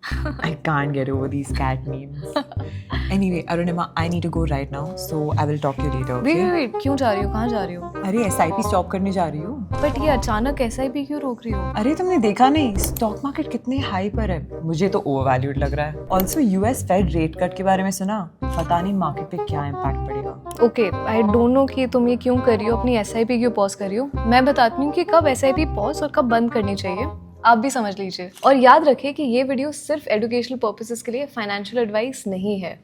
I can't get over these cat memes. Anyway, Arunima, I need to go right now, so I will talk to you later, okay? Wait क्यों जा रही हो? कहाँ जा रही हो? अरे SIP स्टॉप करने जा रही हूँ. बट ये अचानक SIP क्यों रोक रही हो? अरे तुमने देखा नहीं स्टॉक मार्केट कितने हाई पर है. मुझे तो ओवरवैल्यूड लग रहा है. Also US fed rate cut के बारे में सुना. पता नहीं मार्केट पे क्या इम्पैक्ट पड़ेगा. ओके, आई डोंट नो कि तुम ये क्यों कर रही हो, अपनी SIP क्यों पॉज कर रही हो. मैं बताती हूँ कि कब SIP पॉज और कब बंद करनी चाहिए. आप भी समझ लीजिए और याद रखिए कि ये वीडियो सिर्फ एजुकेशनल पर्पसेस के लिए फाइनेंशियल एडवाइस नहीं है.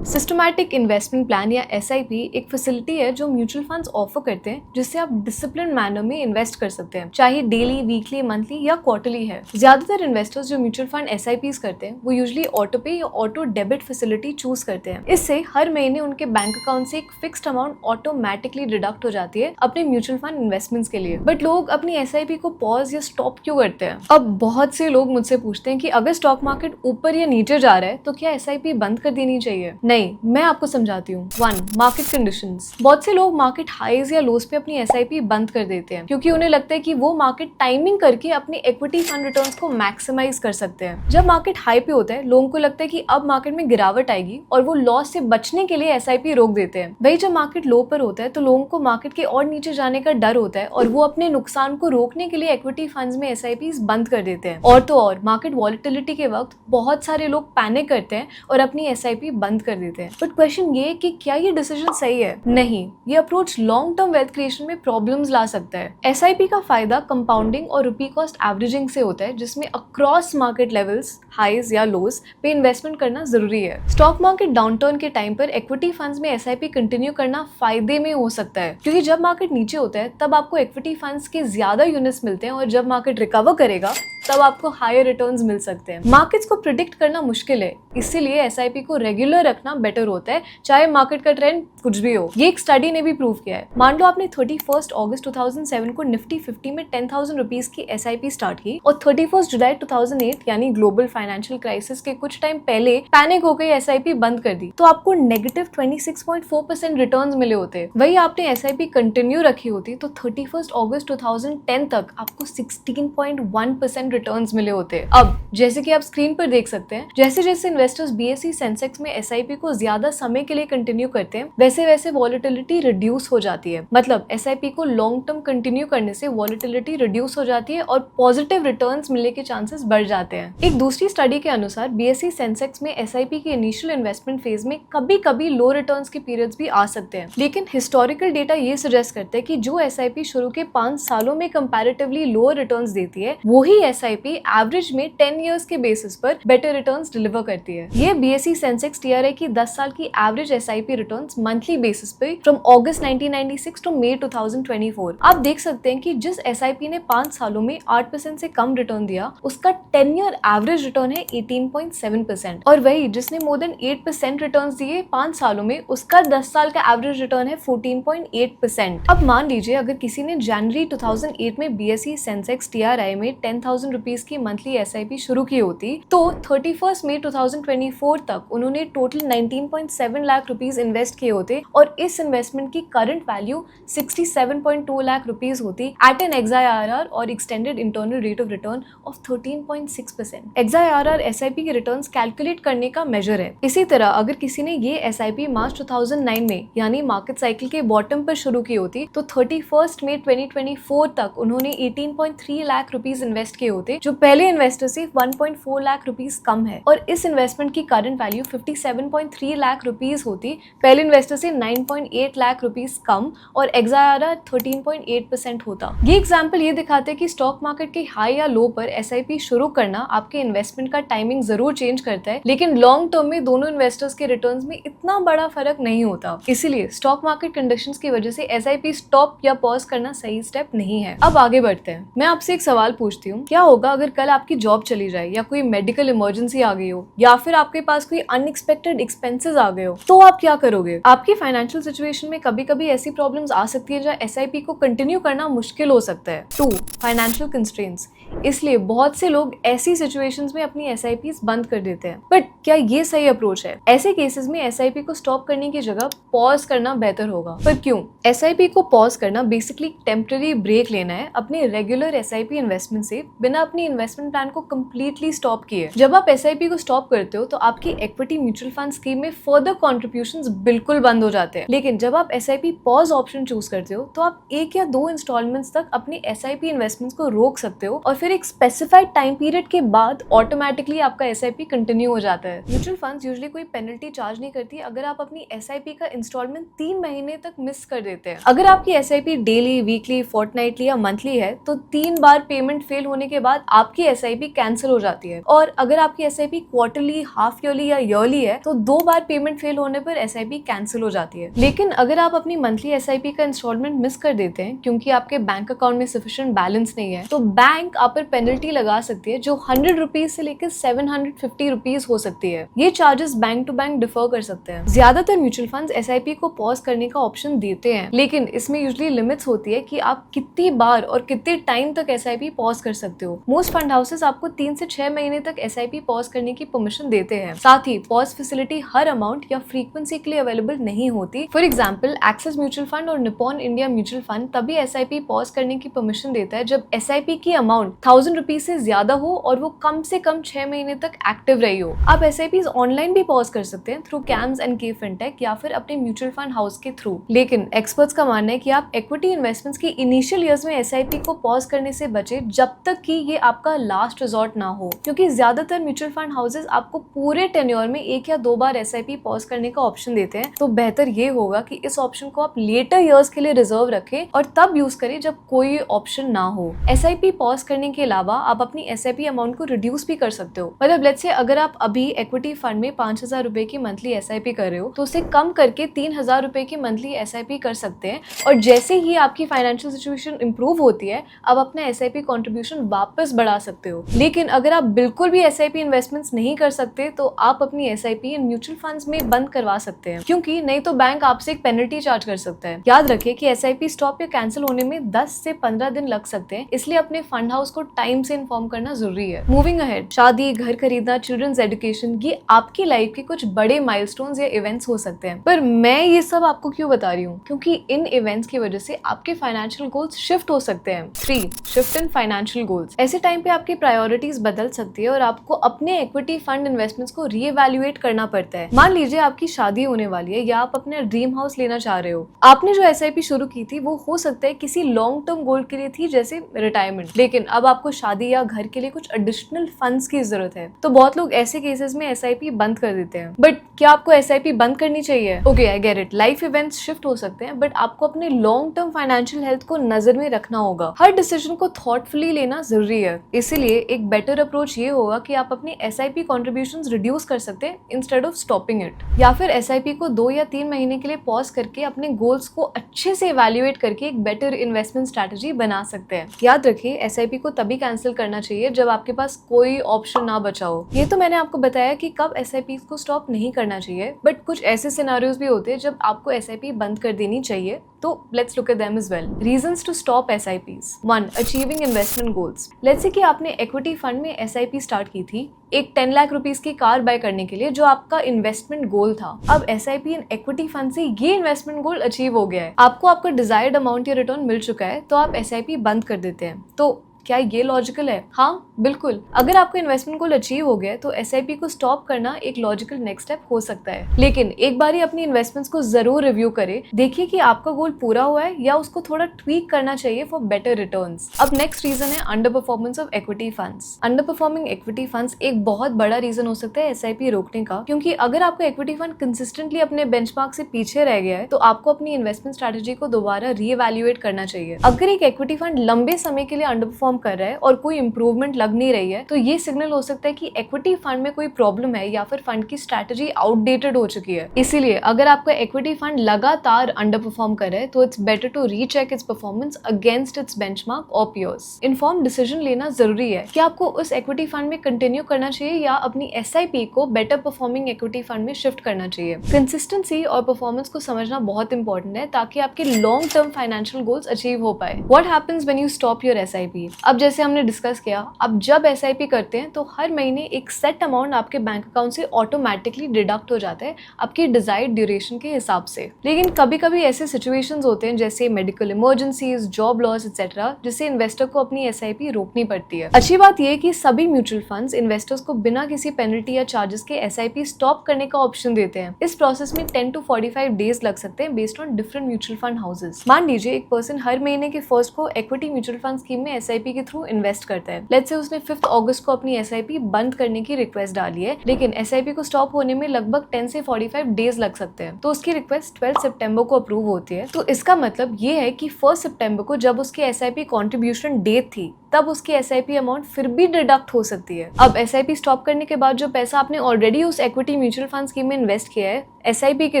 सिस्टमैटिक इन्वेस्टमेंट प्लान या SIP एक फैसिलिटी है जो म्यूचुअल फंड्स ऑफर करते हैं, जिससे आप डिसिप्लिन मैनर में इन्वेस्ट कर सकते हैं, चाहे डेली, वीकली, मंथली या क्वार्टरली है. ज्यादातर इन्वेस्टर्स जो म्यूचुअल फंड SIPs करते हैं वो यूजुअली ऑटो पे या ऑटो डेबिट फैसिलिटी चूज करते हैं. इससे हर महीने उनके बैंक अकाउंट से एक फिक्स्ड अमाउंट ऑटोमेटिकली डिडक्ट हो जाती है अपने म्यूचुअल फंड इन्वेस्टमेंट्स के लिए. बट लोग अपनी SIP को पॉज या स्टॉप क्यों करते हैं? अब बहुत से लोग मुझसे पूछते हैं कि अगर स्टॉक मार्केट ऊपर या नीचे जा रहा है तो क्या SIP बंद कर देनी चाहिए? नहीं, मैं आपको समझाती हूँ. 1. Market conditions. बहुत से लोग मार्केट हाईज या लोस पे अपनी SIP बंद कर देते हैं क्योंकि उन्हें लगता है कि वो मार्केट टाइमिंग करके अपनी इक्विटी फंड रिटर्न्स को मैक्सिमाइज कर सकते हैं. जब मार्केट हाई पे होता है, लोगों को लगता है कि अब मार्केट में गिरावट आएगी और वो लॉस से बचने के लिए SIP रोक देते हैं. वही जब मार्केट लो पर होता है तो लोगों को मार्केट के और नीचे जाने का डर होता है और वो अपने नुकसान को रोकने के लिए इक्विटी फंड्स में SIPs बंद कर देते हैं. और तो और मार्केट वॉलेटिलिटी के वक्त बहुत सारे लोग पैनिक करते हैं और अपनी SIP बंद कर देते हैं. बट क्वेश्चन ये कि क्या ये डिसीजन सही है? नहीं, ये approach long term wealth creation में प्रॉब्लम्स ला सकता है. SIP का फायदा कंपाउंडिंग और रुपी कॉस्ट एवरेजिंग से होता है, जिसमें अक्रॉस मार्केट लेवल्स, हाईज या लोस पे इन्वेस्टमेंट करना जरूरी है. स्टॉक मार्केट डाउनटर्न के टाइम पर इक्विटी फंड्स में SIP कंटिन्यू करना फायदे में हो सकता है, क्योंकि जब मार्केट नीचे होता है तब आपको इक्विटी फंड्स के ज्यादा यूनिट्स मिलते हैं और जब मार्केट रिकवर करेगा तब आपको हायर रिटर्न्स मिल सकते हैं. मार्केट्स को प्रिडिक्ट करना मुश्किल है, इसीलिए SIP को रेगुलर रखना बेटर होता है, चाहे मार्केट का ट्रेंड कुछ भी हो. ये एक स्टडी ने भी प्रूव किया है. मान लो आपने 31 अगस्त 2007 को निफ्टी 50 में 10,000 रुपीज की SIP स्टार्ट की और 31 जुलाई 2008 यानी ग्लोबल फाइनेंशियल क्राइसिस के कुछ टाइम पहले पैनिक हो गई, SIP बंद कर दी, तो आपको नेगेटिव 26.4% रिटर्न्स मिले होते. वही आपने SIP कंटिन्यू रखी होती तो 31 अगस्त 2010 तक आपको 16.1% रिटर्न्स मिले होते. अब जैसे कि आप स्क्रीन पर देख सकते हैं, जैसे जैसे इन्वेस्टर्स BSE सेंसेक्स में SIP को ज्यादा समय के लिए कंटिन्यू करते हैं, वैसे वैसे वॉलेटिलिटी रिड्यूस हो जाती है. मतलब SIP को लॉन्ग टर्म कंटिन्यू करने से वॉलेटिलिटी रिड्यूस हो जाती है और पॉजिटिव रिटर्न्स मिलने के चांसेस बढ़ जाते हैं. एक दूसरी स्टडी के अनुसार BSE सेंसेक्स में SIP के इनिशियल इन्वेस्टमेंट फेज में कभी कभी लो रिटर्न्स के पीरियड्स भी आ सकते हैं, लेकिन हिस्टोरिकल डेटा ये सजेस्ट करते हैं कि जो SIP शुरू के 5 सालों में कंपैरेटिवली लोअर रिटर्न्स देती है, वही SIP एवरेज में 10 इयर्स के बेसिस पर बेटर रिटर्न्स डिलीवर करती है. ये BSE सेंसेक्स TRI की 10 साल की average SIP returns monthly basis पे फ्रॉम अगस्त 1996 टू मई 2024. आप देख सकते हैं कि जिस SIP ने 5 सालों में 8% से कम रिटर्न दिया, उसका 10 ईयर एवरेज रिटर्न है 18.7%, और वही जिसने मोर देन 8% रिटर्न्स दिए 5 सालों में, उसका 10 साल का एवरेज रिटर्न है 14.8%. अब मान लीजिए अगर किसी ने जनवरी 2008 में BSE सेंसेक्स TRI में 10,000 रुपीज की मंथली SIP शुरू की होती तो 31 मई 2024 तक उन्होंने टोटल 19.7 लाख रुपीस इन्वेस्ट किए होते और इस इन्वेस्टमेंट की करंट वैल्यू 67.2 लाख रुपीस होती एट एन XIRR और extended internal rate of return of 13.6%. XIRR SIP के रिटर्न्स कैलकुलेट करने का मेजर है. इसी तरह अगर किसी ने ये SIP मार्च 2009 में यानी मार्केट साइकिल के बॉटम पर शुरू की होती तो 31 मई 2024 तक उन्होंने 18.3 लाख रुपीस इन्वेस्ट किए होते, जो पहले इन्वेस्टर से 1.4 लाख रुपीस कम है, और इस इन्वेस्टमेंट की करंट वैल्यू 57.3 लाख रुपीस होती, पहले इन्वेस्टर से 9.8 लाख रुपीस कम, और XIRR 13.8% होता. ये एग्जांपल ये दिखाते हैं कि स्टॉक मार्केट के हाई या लो पर SIP शुरू करना आपके इन्वेस्टमेंट का टाइमिंग जरूर चेंज करता है, लेकिन लॉन्ग टर्म में दोनों इन्वेस्टर्स के रिटर्न्स में इतना बड़ा फर्क नहीं होता. इसीलिए स्टॉक मार्केट कंडीशंस की वजह से SIP स्टॉप या पॉज करना सही स्टेप नहीं है. अब आगे बढ़ते हैं. मैं आपसे एक सवाल पूछती हूँ, क्या होगा अगर कल आपकी जॉब चली जाए या कोई मेडिकल इमरजेंसी आ गई हो या फिर आपके पास कोई अनएक्सपेक्टेड एक्सपेंसेस आ गए हो, तो आप क्या करोगे? आपकी फाइनेंशियल सिचुएशन में कभी कभी ऐसी प्रॉब्लम्स आ सकती है जहाँ एसआईपी को कंटिन्यू करना मुश्किल हो सकता है। 2. Financial constraints. इसलिए बहुत से लोग ऐसी सिचुएशंस में अपनी एसआईपीज बंद कर देते हैं। बट क्या ये सही अप्रोच है? ऐसे केसेस में एसआईपी को स्टॉप करने की जगह पॉज करना बेहतर होगा। पर क्यों? एसआईपी को पॉज करना बेसिकली टेम्पररी ब्रेक लेना है अपने रेगुलर एसआईपी इन्वेस्टमेंट से, बिना अपनी इन्वेस्टमेंट प्लान को कम्प्लीटली स्टॉप किए। जब आप एसआईपी को स्टॉप करते हो तो आपकी इक्विटी म्यूचुअल फंड स्कीम में फर्दर कॉन्ट्रीब्यूशंस बिल्कुल बंद हो जाते हैं। लेकिन जब आप एसआईपी पॉज ऑप्शन चूज करते हो तो आप 1 या 2 इंस्टॉलमेंट्स तक अपनी एसआईपी इन्वेस्टमेंट्स को रोक सकते हो और फिर एक स्पेसिफाइड टाइम पीरियड के बाद ऑटोमेटिकली आपका एसआईपी कंटिन्यू हो जाता है। म्यूचुअल फंड्स यूजुअली कोई पेनल्टी चार्ज नहीं करती अगर आप अपनी एसआईपी का इंस्टॉलमेंट 3 महीने तक मिस कर देते हैं। अगर आपकी एसआईपी डेली, वीकली, फोर्टनाइटली या मंथली है तो 3 बार पेमेंट फेल होने के बाद आपकी एसआईपी कैंसिल हो जाती है। और अगर आपकी एसआईपी क्वार्टरली, हाफ ईयरली या ईयरली है तो 2 बार पेमेंट फेल होने पर एसआईपी कैंसिल हो जाती है। लेकिन अगर आप अपनी मंथली एसआईपी का इंस्टॉलमेंट मिस कर देते हैं क्योंकि आपके बैंक अकाउंट में सफिशिएंट बैलेंस नहीं है, तो बैंक आप पर पेनल्टी लगा सकती है जो 100 रुपीज से लेकर 750 रुपीज हो सकती है। ये charges bank to bank differ कर सकते हैं। ज्यादातर म्यूचुअल फंड्स एसआईपी को पॉज करने का ऑप्शन देते हैं, लेकिन इसमें यूजुअली लिमिट्स होती है कि आप कितनी बार और कितने टाइम तक एसआईपी पॉज कर सकते हो। मोस्ट फंड हाउसेस आपको 3 से 6 महीने तक एसआईपी पॉज करने की परमिशन देते हैं। साथ he pause facility her amount या फ्रीक्वेंसी के लिए अवेलेबल नहीं होती। For example, axis mutual fund और निप्पॉन इंडिया म्यूचुअल फंड तभी एसआईपी पॉज करने की परमिशन देता है जब एसआईपी की अमाउंट 1000 रुपीज से ज्यादा हो और वो कम से कम 6 महीने तक एक्टिव रही हो। आप एसआईपीज ऑनलाइन भी पॉज कर सकते हैं through camps and K fintech या फिर अपने म्यूचुअल फंड हाउस के थ्रू। लेकिन एक्सपर्ट्स का मानना है कि आप इक्विटी इन्वेस्टमेंट्स की इनिशियल ईयर्स में एसआईपी को पॉज करने से बचे जब तक कि ये आपका लास्ट रिजॉर्ट ना हो, क्योंकि ज्यादातर म्यूचुअल फंड हाउसेस आपको पूरे टेन्योर में 1 या 2 बार एसआईपी पॉज करने का ऑप्शन देते हैं। तो बेहतर ये होगा कि इस ऑप्शन को आप लेटर ईयर्स के लिए रिजर्व रखें और तब यूज करें जब कोई ऑप्शन ना हो। एसआईपी पॉज करने के अलावा आप अपनी एसआईपी अमाउंट को रिड्यूस भी कर सकते हो। मतलब लेट्स से अगर आप अभी इक्विटी फंड में 5000 रुपए की मंथली एसआईपी कर रहे हो तो उसे कम करके 3000 रुपए की मंथली एसआईपी कर सकते हैं। और जैसे ही आपकी फाइनेंशियल सिचुएशन इंप्रूव होती है आप अपना एसआईपी कंट्रीब्यूशन वापस बढ़ा सकते हो। लेकिन अगर आप बिल्कुल भी एसआईपी इन्वेस्टमेंट्स नहीं कर सकते तो आप अपनी एसआईपी इन म्यूचुअल फंड्स में बंद करवा सकते हैं, क्योंकि नहीं तो बैंक आपसे एक पेनल्टी चार्ज कर सकता है। याद रखें कि एसआईपी स्टॉप या कैंसिल होने में 10 से 15 दिन लग सकते हैं, इसलिए अपने फंड हाउस को टाइम से इन्फॉर्म करना जरूरी है। मूविंग अहेड, शादी, घर खरीदना, चिल्ड्रंस एजुकेशन, ये आपकी लाइफ के कुछ बड़े माइलस्टोन्स या इवेंट्स हो सकते हैं। पर मैं ये सब आपको क्यों बता रही हूँ? क्योंकि इन इवेंट्स की वजह से आपके फाइनेंशियल गोल्स शिफ्ट हो सकते हैं। 3. Shift in financial goals. ऐसे टाइम पे आपकी प्रायोरिटीज बदल सकती है और आपको अपने इक्विटी फंड इन्वेस्टमेंट्स को रीएवैल्यूएट करना पड़ता है। मान लीजिए आपकी शादी होने वाली है या आप अपना ड्रीम हाउस लेना चाह रहे हो। आपने जो एसआईपी शुरू की थी वो हो सकता है किसी लॉन्ग टर्म गोल के लिए थी, जैसे रिटायरमेंट, लेकिन अब आपको शादी या घर के लिए कुछ एडिशनल फंड्स की जरूरत है। तो बहुत लोग ऐसे केसेस में एसआईपी बंद कर देते हैं। बट क्या आपको एसआईपी बंद करनी चाहिए? Okay, I get it, life events shift हो सकते हैं, बट आपको अपने लॉन्ग टर्म फाइनेंशियल हेल्थ को नजर में रखना होगा। हर डिसीजन को थॉटफुली लेना जरूरी है। इसीलिए एक बेटर अप्रोच ये होगा कि आप अपनी एसआईपी कॉन्ट्रीब्यूशंस रिड्यूस कर सकते हैं इंस्टेड ऑफ स्टॉपिंग इट, या फिर एसआईपी को 2 या 3 महीने के लिए पॉज करके अपने गोल्स को अच्छे से इवैल्यूएट करके एक बेटर इन्वेस्टमेंट स्ट्रैटेजी बना सकते हैं। याद रखिए, एसआईपी को तभी कैंसिल करना चाहिए जब आपके पास कोई ऑप्शन ना बचा हो। ये तो मैंने आपको बताया कि कब एसआईपी को स्टॉप नहीं करना चाहिए, बट कुछ ऐसे सिनेरियोज भी होते हैं जब आपको एसआईपी बंद कर देनी चाहिए। तो let's look at them as well. Reasons to stop SIPs. 1. Achieving investment goals. Let's say कि आपने इक्विटी फंड में एसआईपी स्टार्ट की थी एक 10 लाख रुपीस की कार बाय करने के लिए, जो आपका इन्वेस्टमेंट गोल था। अब एसआईपी इन इक्विटी फंड से ये इन्वेस्टमेंट गोल अचीव हो गया है, आपको आपका डिजायर्ड अमाउंट या रिटर्न मिल चुका है, तो आप एसआईपी बंद कर देते हैं। तो क्या ये लॉजिकल है? हाँ, बिल्कुल। अगर आपका इन्वेस्टमेंट गोल अचीव हो गया तो एसआईपी को स्टॉप करना एक लॉजिकल नेक्स्ट स्टेप हो सकता है। लेकिन एक बार ही अपनी इन्वेस्टमेंट्स को जरूर रिव्यू करें, देखिए कि आपका गोल पूरा हुआ है या उसको थोड़ा ट्वीक करना चाहिए फॉर बेटर रिटर्न्स। अब नेक्स्ट रीजन है under performance of equity funds. Under performing equity funds एक बहुत बड़ा रीजन हो सकता है एसआईपी रोकने का, क्योंकि अगर आपका इक्विटी फंड कंसिस्टेंटली अपने बेंचमार्क से पीछे रह गया है तो आपको अपनी इन्वेस्टमेंट स्ट्रैटेजी को दोबारा रीएवैल्यूएट करना चाहिए। अगर एक इक्विटी फंड लंबे समय के लिए अंडर परफॉर्म परफॉर्म कर रहा है और कोई इंप्रूवमेंट लग नहीं रही है, तो ये सिग्नल हो सकता है कि इक्विटी फंड में कोई प्रॉब्लम है या फिर फंड की स्ट्रैटेजी आउटडेटेड हो चुकी है। इसीलिए अगर आपका इक्विटी फंड लगातार अंडर परफॉर्म कर रहा है तो it's better to recheck its performance against its benchmark और पियर्स। इन्फॉर्म डिसीजन लेना जरूरी है कि आपको उस इक्विटी फंड में कंटिन्यू करना चाहिए या अपनी एसआईपी को बेटर परफॉर्मिंग इक्विटी फंड में शिफ्ट करना चाहिए। कंसिस्टेंसी और परफॉर्मेंस को समझना बहुत इंपॉर्टेंट है ताकि आपके long term financial goals achieve हो पाए। What happens when you stop your SIP? अब जैसे हमने डिस्कस किया, अब जब एसआईपी करते हैं तो हर महीने एक सेट अमाउंट आपके बैंक अकाउंट से ऑटोमेटिकली डिडक्ट हो जाता है आपकी डिजायर्ड ड्यूरेशन के हिसाब से। लेकिन कभी कभी ऐसे सिचुएशंस होते हैं जैसे medical emergencies, job loss etcetera, जिससे इन्वेस्टर को अपनी एसआईपी रोकनी पड़ती है। अच्छी बात यह है कि सभी म्यूचुअल फंड्स इन्वेस्टर्स को बिना किसी पेनल्टी या चार्जेस के एसआईपी स्टॉप करने का ऑप्शन देते हैं। इस प्रोसेस में 10 to 45 डेज लग सकते हैं based on different mutual fund houses. मान लीजिए एक पर्सन हर महीने के फर्स्ट को इक्विटी म्यूचुअल फंड स्कीम में एसआईपी के थ्रू इन्वेस्ट करता है। लेट्स से उसने 5 अगस्त को अपनी एसआईपी बंद करने की रिक्वेस्ट डाली है, लेकिन एसआईपी को स्टॉप होने में लगभग 10 से 45 डेज लग सकते हैं। तो उसकी रिक्वेस्ट 12 सितंबर को अप्रूव होती है। तो इसका मतलब ये है कि 1 सितंबर को जब उसकी एसआईपी कॉन्ट्रीब्यूशन डेट थी तब उसकी एसआईपी अमाउंट फिर भी डिडक्ट हो सकती है। अब एसआईपी स्टॉप करने के बाद जो पैसा आपने ऑलरेडी उस इक्विटी म्यूचुअल फंड स्कीम में इन्वेस्ट किया है एसआईपी के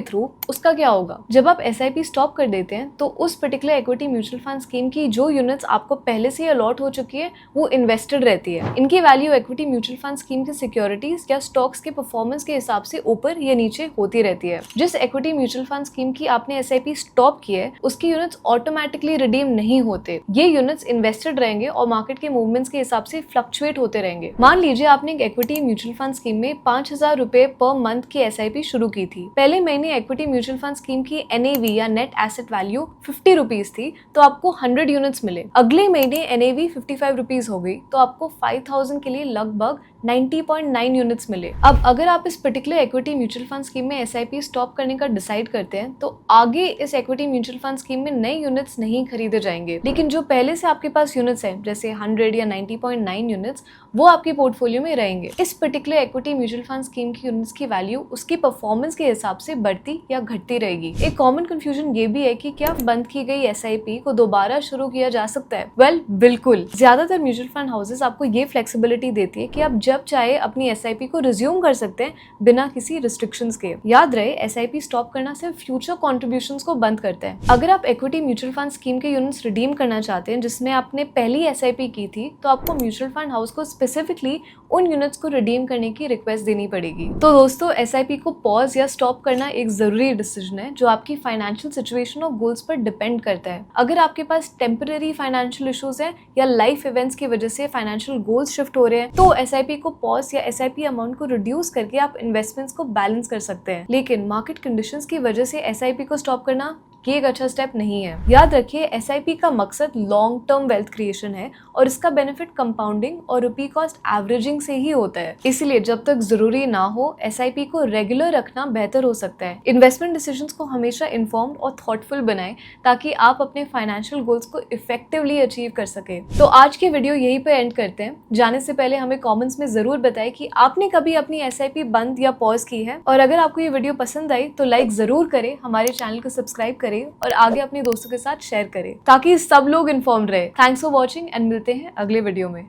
थ्रू, उसका क्या होगा? जब आप एसआईपी स्टॉप कर देते हैं तो उस particular equity mutual fund scheme की जो यूनिट्स आपको पहले से अलॉट हो चुकी है वो इन्वेस्टेड रहती है। इनकी value equity mutual fund scheme की सिक्योरिटीज या स्टॉक्स के परफॉर्मेंस के हिसाब से ऊपर या नीचे होती रहती है। जिस इक्विटी म्यूचुअल फंड स्कीम की आपने एसआईपी स्टॉप की है उसकी यूनिट्स ऑटोमेटिकली रिडीम नहीं होते। ये यूनिट्स इन्वेस्टेड रहेंगे और मार्केट के मूवमेंट्स के हिसाब से फ्लक्चुएट होते रहेंगे। मान लीजिए आपने एक इक्विटी म्यूचुअल फंड स्कीम में 5,000 रुपए पर मंथ की एसआईपी शुरू की थी। पहले महीने इक्विटी म्यूचुअल फंड स्कीम की एनएवी या नेट एसेट वैल्यू 50 रुपीज थी तो आपको 100 यूनिट्स मिले। अगले महीने एनएवी 55 रुपीज हो गई तो आपको 5,000 के लिए लगभग 90.9 यूनिट्स मिले। अब अगर आप इस particular equity mutual fund scheme में एसआईपी स्टॉप करने का डिसाइड करते हैं तो आगे इस इक्विटी म्यूचुअल फंड स्कीम में नए यूनिट्स नहीं खरीदे जाएंगे, लेकिन जो पहले से आपके पास यूनिट्स हैं जैसे 100 या 90.9 यूनिट्स वो आपके पोर्टफोलियो में रहेंगे। इस particular equity mutual fund scheme की यूनिट्स की वैल्यू उसकी परफॉर्मेंस के हिसाब से बढ़ती या घटती रहेगी। एक कॉमन कंफ्यूजन ये भी है कि क्या बंद की गई एसआईपी को दोबारा शुरू किया जा सकता है? वेल, बिल्कुल। ज्यादातर म्यूचुअल फंड हाउसेस आपको ये फ्लेक्सिबिलिटी देती है कि आप जब चाहे अपनी एसआईपी को रिज्यूम कर सकते हैं बिना किसी रिस्ट्रिक्शंस के। याद रहे, एसआईपी स्टॉप करना सिर्फ फ्यूचर कॉन्ट्रीब्यूशंस को बंद करता है। अगर आप इक्विटी म्यूचुअल फंड स्कीम के यूनिट्स रिडीम करना चाहते हैं जिसमें आपने पहली एसआईपी की थी तो आपको म्यूचुअल फंड हाउस को स्पेसिफिकली उन यूनिट्स को रिडीम करने की रिक्वेस्ट देनी पड़ेगी। तो दोस्तों, एसआईपी को पॉज या स्टॉप करना एक जरूरी डिसीजन है जो आपकी फाइनेंशियल सिचुएशन और गोल्स पर डिपेंड करता है। अगर आपके पास टेम्पररी फाइनेंशियल इश्यूज हैं या लाइफ इवेंट्स की वजह से फाइनेंशियल गोल्स शिफ्ट हो रहे हैं तो एसआईपी को पॉज या एसआईपी अमाउंट को रिड्यूस करके आप इन्वेस्टमेंट्स को बैलेंस कर सकते हैं। लेकिन मार्केट कंडीशंस की वजह से एसआईपी को स्टॉप करना ये एक अच्छा स्टेप नहीं है। याद रखिए, एसआईपी का मकसद लॉन्ग टर्म वेल्थ क्रिएशन है और इसका बेनिफिट कंपाउंडिंग और रुपी कॉस्ट एवरेजिंग से ही होता है। इसलिए जब तक जरूरी ना हो एसआईपी को रेगुलर रखना बेहतर हो सकता है। इन्वेस्टमेंट डिसीजंस को हमेशा इन्फॉर्म्ड और थॉटफुल बनाएं ताकि आप अपने फाइनेंशियल गोल्स को इफेक्टिवली अचीव कर सके। तो आज की वीडियो यहीं पे एंड करते हैं। जाने से पहले हमें कॉमेंट्स में जरूर बताएं कि आपने कभी अपनी एसआईपी बंद या पॉज की है, और अगर आपको ये वीडियो पसंद आई तो लाइक जरूर करें, हमारे चैनल को सब्सक्राइब करें और आगे अपने दोस्तों के साथ शेयर करें ताकि सब लोग इन्फॉर्म्ड रहे। थैंक्स फॉर वॉचिंग एंड मिलते हैं अगले वीडियो में।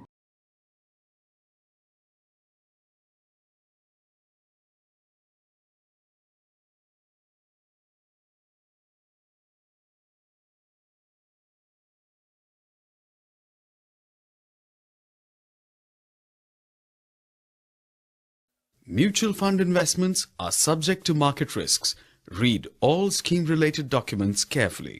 Mutual fund investments are subject to market risks. Read all scheme-related documents carefully.